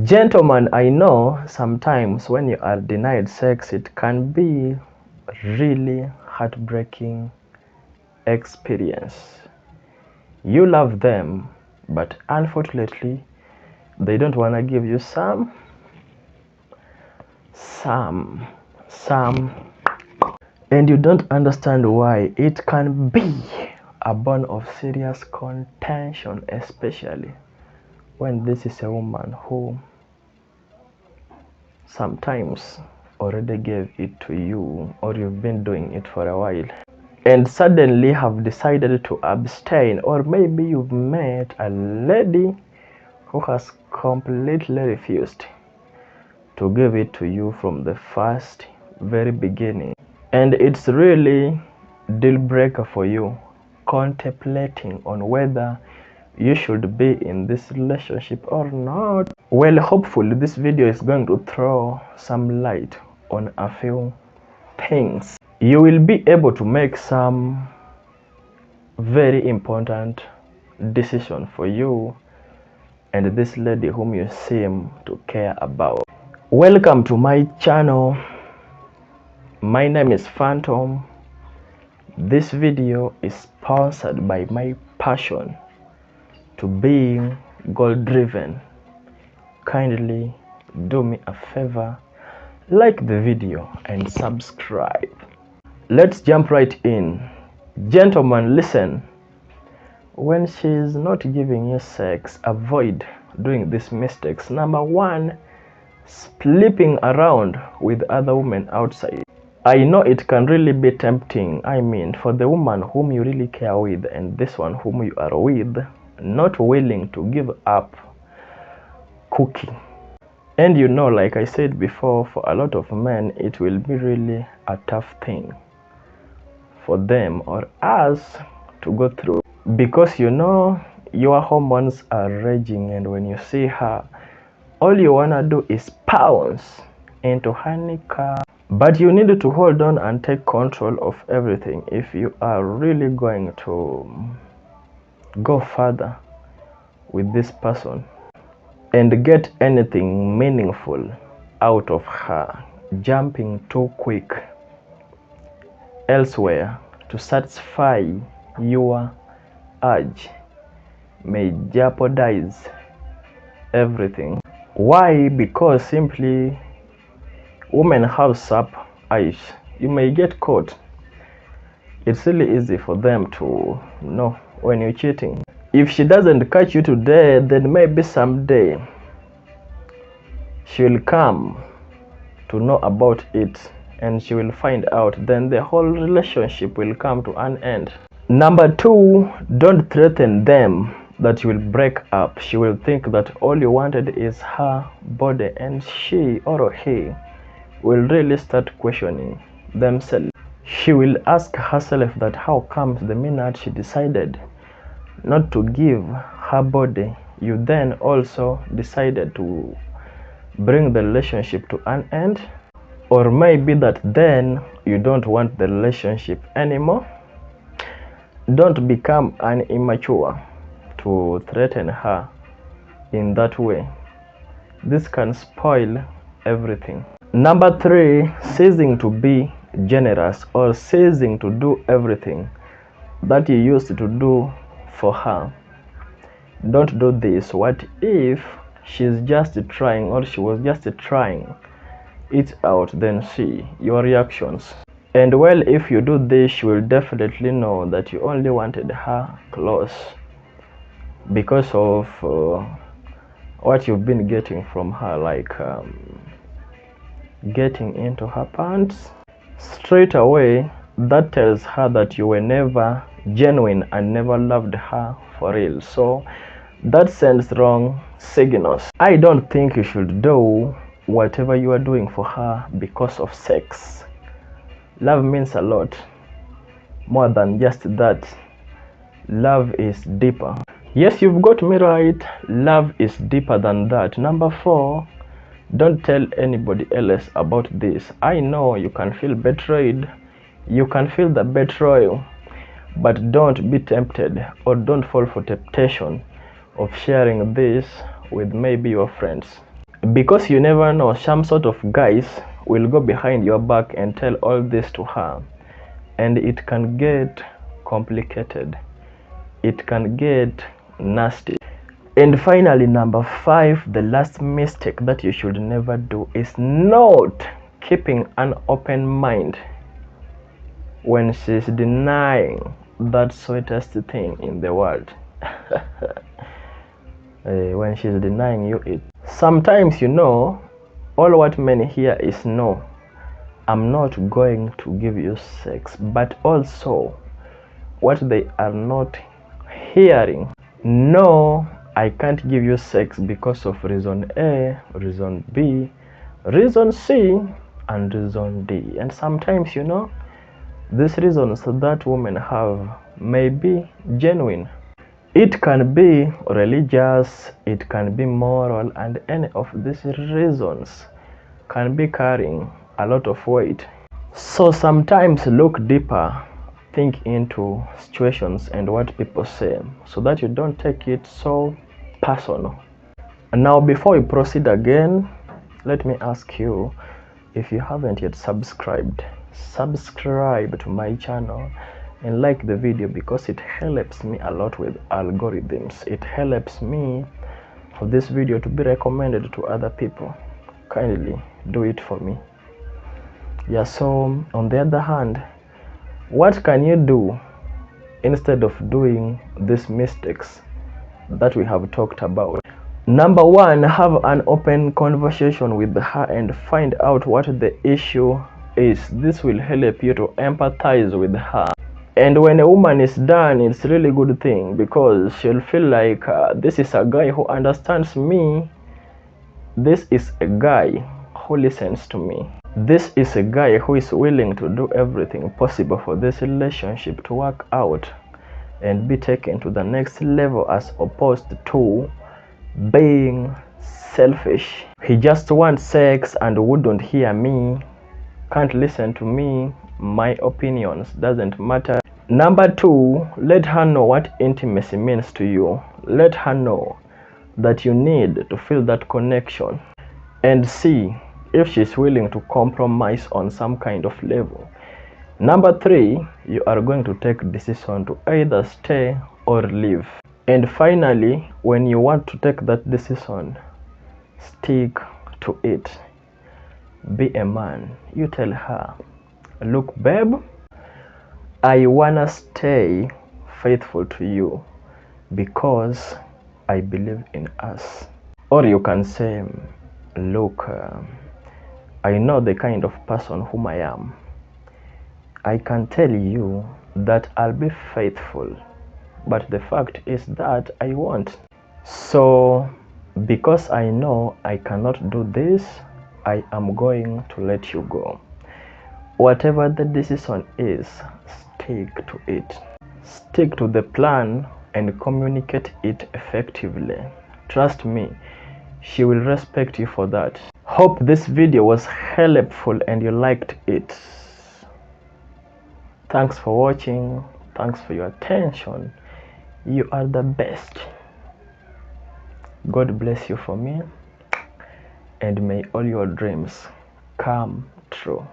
Gentlemen, I know sometimes when you are denied sex, it can be really heartbreaking experience. You love them, but unfortunately, they don't want to give you some, and you don't understand why. It can be a bone of serious contention, especially when this is a woman who sometimes already gave it to you, or you've been doing it for a while and suddenly have decided to abstain. Or maybe you've met a lady who has completely refused to give it to you from the very beginning, and it's really deal breaker for you, contemplating on whether you should be in this relationship or not. Well, hopefully this video is going to throw some light on a few things. You will be able to make some very important decision for you and this lady whom you seem to care about. Welcome to my channel. My name is Phantom. This video is sponsored by my passion to being goal driven. Kindly do me a favor, like the video and subscribe. Let's jump right in. Gentlemen, listen. When she's not giving you sex, avoid doing these mistakes. Number one, sleeping around with other women outside. I know it can really be tempting, for the woman whom you really care with and this one whom you are with, not willing to give up cooking. And like I said before, for a lot of men, it will be really a tough thing for them or us to go through, because your hormones are raging, and when you see her, all you wanna do is pounce into her car. But you need to hold on and take control of everything if you are really going to go further with this person and get anything meaningful out of her. Jumping too quick elsewhere to satisfy your urge may jeopardize everything. Why? Because simply women have sharp eyes. You may get caught. It's really easy for them to know when you're cheating. If she doesn't catch you today, then maybe someday she will come to know about it, and she will find out. Then the whole relationship will come to an end. Number two, don't threaten them that you will break up. She will think that all you wanted is her body, and she or he will really start questioning themselves. She will ask herself that how comes the minute she decided not to give her body, you then also decided to bring the relationship to an end? Or maybe that then you don't want the relationship anymore? Don't become an immature to threaten her in that way. This can spoil everything. Number three, ceasing to be generous or ceasing to do everything that you used to do for her. Don't do this. What if she's just trying, or she was just trying it out? Then see your reactions. And well, if you do this, she will definitely know that you only wanted her close because of what you've been getting from her, like getting into her pants. Straight away, that tells her that you were never genuine and never loved her for real. So that sends wrong signals. I don't think you should do whatever you are doing for her because of sex. Love means a lot more than just that. Love is deeper. Yes, you've got me right. Love is deeper than that. Number four, don't tell anybody else about this. I know you can feel betrayed. You can feel the betrayal, but don't be tempted, or don't fall for temptation of sharing this with maybe your friends. Because you never know, some sort of guys will go behind your back and tell all this to her, and it can get complicated, it can get nasty. And finally, number 5, the last mistake that you should never do is not keeping an open mind when she's denying that sweetest thing in the world. When she's denying you it. Sometimes, all what men hear is no, I'm not going to give you sex. But also, what they are not hearing, no, I can't give you sex because of reason A, reason B, reason C, and reason D. And sometimes, these reasons that women have may be genuine. It can be religious, it can be moral, and any of these reasons can be carrying a lot of weight. So sometimes look deeper, think into situations and what people say, so that you don't take it so personal. And now, before we proceed again, let me ask you, if you haven't yet subscribe to my channel and like the video, because it helps me a lot with algorithms. It helps me for this video to be recommended to other people. Kindly do it for me. Yeah, so on the other hand, what can you do instead of doing these mistakes that we have talked about? Number 1, have an open conversation with her and find out what the issue is. This will help you to empathize with her. And when a woman is done, it's a really good thing, because she'll feel like this is a guy who understands me. This is a guy who listens to me. This is a guy who is willing to do everything possible for this relationship to work out and be taken to the next level, as opposed to being selfish. He just wants sex and wouldn't hear me, can't listen to me, my opinions doesn't matter. Number 2, let her know what intimacy means to you. Let her know that you need to feel that connection, and see if she's willing to compromise on some kind of level. Number 3, you are going to take a decision to either stay or leave. And finally, when you want to take that decision, stick to it. Be a man. You tell her, look babe, I wanna stay faithful to you because I believe in us. Or you can say, look, I know the kind of person whom I am. I can tell you that I'll be faithful, but the fact is that I won't. So because I know I cannot do this, I am going to let you go. Whatever the decision is, stick to it. Stick to the plan and communicate it effectively. Trust me, she will respect you for that. Hope this video was helpful and you liked it. Thanks for watching. Thanks for your attention. You are the best. God bless you for me, and may all your dreams come true.